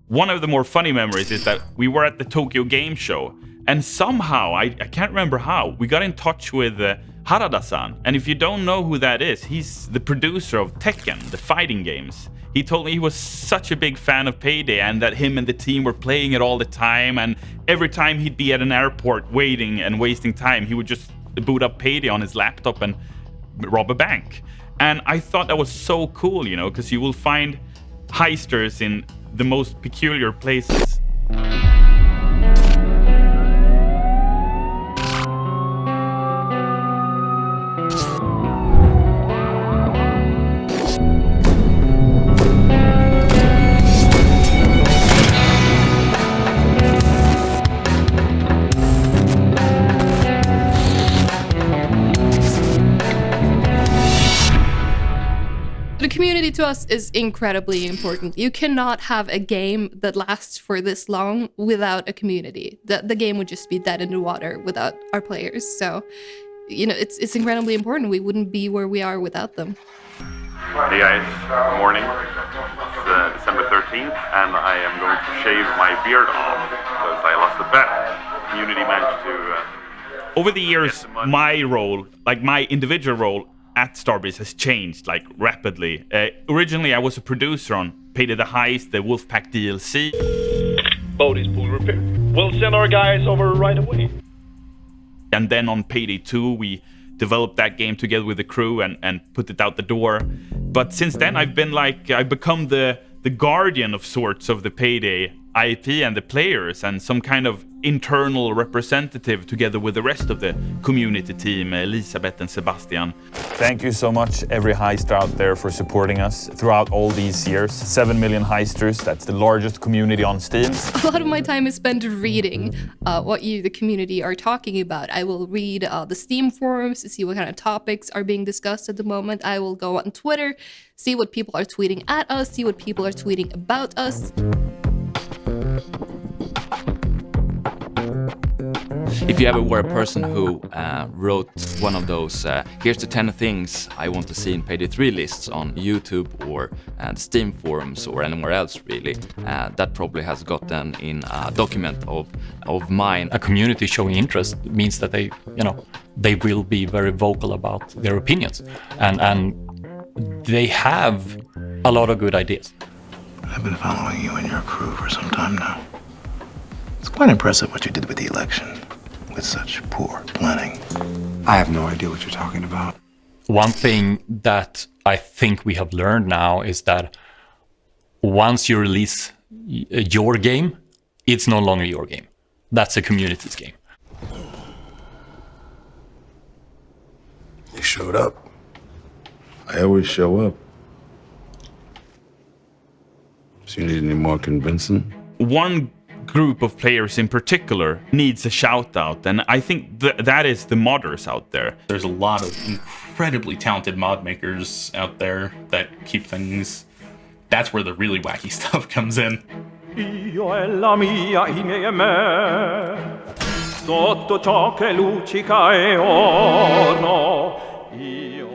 One of the more funny memories is that we were at the Tokyo Game Show, and somehow, I can't remember how, we got in touch with Harada-san. And if you don't know who that is, he's the producer of Tekken, the fighting games. He told me he was such a big fan of Payday and that him and the team were playing it all the time, and every time he'd be at an airport waiting and wasting time, he would just boot up Payday on his laptop and rob a bank. And I thought that was so cool, you know, because you will find heisters in the most peculiar places. The community to us is incredibly important. You cannot have a game that lasts for this long without a community. The game would just be dead in the water without our players. So, you know, it's incredibly important. We wouldn't be where we are without them. Hey guys, good morning. It's December 13th and I am going to shave my beard off because I lost a bet. Community managed to... Over the years, my role, like my individual role, at Starbreeze has changed like rapidly. Originally, I was a producer on Payday the Heist, the Wolfpack DLC. Boat is fully repaired. We'll send our guys over right away. And then on Payday 2, we developed that game together with the crew and put it out the door. But since then, I've become the guardian of sorts of the Payday IP and the players, and some kind of internal representative together with the rest of the community team, Elisabeth and Sebastian. Thank you so much, every heister out there, for supporting us throughout all these years. 7 million heisters, that's the largest community on Steam. A lot of my time is spent reading what you, the community, are talking about. I will read the Steam forums to see what kind of topics are being discussed at the moment. I will go on Twitter, see what people are tweeting at us, see what people are tweeting about us. If you ever were a person who wrote one of those here's the 10 things I want to see in Payday 3 lists on YouTube or the Steam forums or anywhere else really, that probably has gotten in a document of mine. A community showing interest means that they will be very vocal about their opinions, and they have a lot of good ideas. I've been following you and your crew for some time now. It's quite impressive what you did with the election, with such poor planning. I have no idea what you're talking about. One thing that I think we have learned now is that once you release your game, it's no longer your game. That's a community's game. You showed up. I always show up. So you need any more convincing? One group of players in particular needs a shout out, and I think that is the modders out there. There's a lot of incredibly talented mod makers out there that keep things. That's where the really wacky stuff comes in.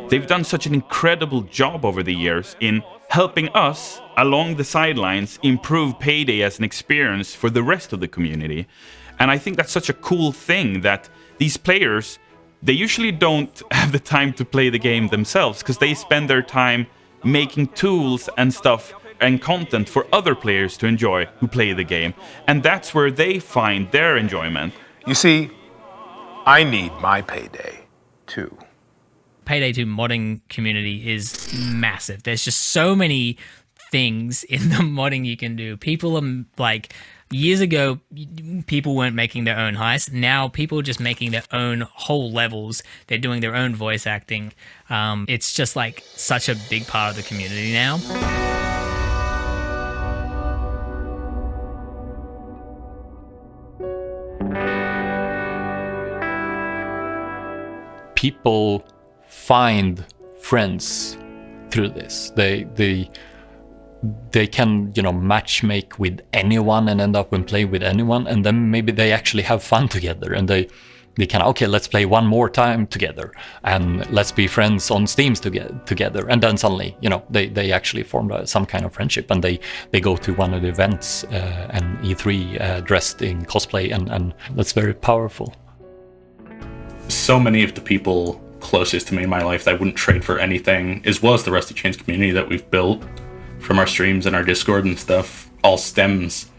They've done such an incredible job over the years in helping us, along the sidelines, improve Payday as an experience for the rest of the community. And I think that's such a cool thing that these players, they usually don't have the time to play the game themselves because they spend their time making tools and stuff and content for other players to enjoy who play the game. And that's where they find their enjoyment. You see, I need my payday, too. Payday 2 modding community is massive. There's just so many things in the modding you can do. People are like, years ago, people weren't making their own heists. Now people are just making their own whole levels. They're doing their own voice acting. It's just like such a big part of the community now. People find friends through this. They can, matchmake with anyone and end up and play with anyone, and then maybe they actually have fun together, and they kind of, okay, let's play one more time together and let's be friends on Steam together. And then suddenly, you know, they actually formed some kind of friendship, and they go to one of the events and E3 dressed in cosplay, and that's very powerful. So many of the people closest to me in my life that I wouldn't trade for anything, as well as the Rusty Chains community that we've built from our streams and our Discord and stuff, all stems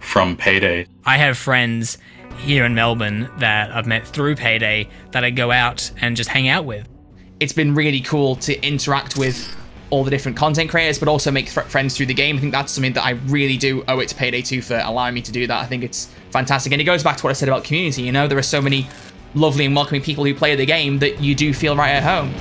from Payday. I have friends here in Melbourne that I've met through Payday that I go out and just hang out with. It's been really cool to interact with all the different content creators, but also make friends through the game. I think that's something that I really do owe it to Payday 2 for allowing me to do that. I think it's fantastic. And it goes back to what I said about community. You know, there are so many lovely and welcoming people who play the game that you do feel right at home.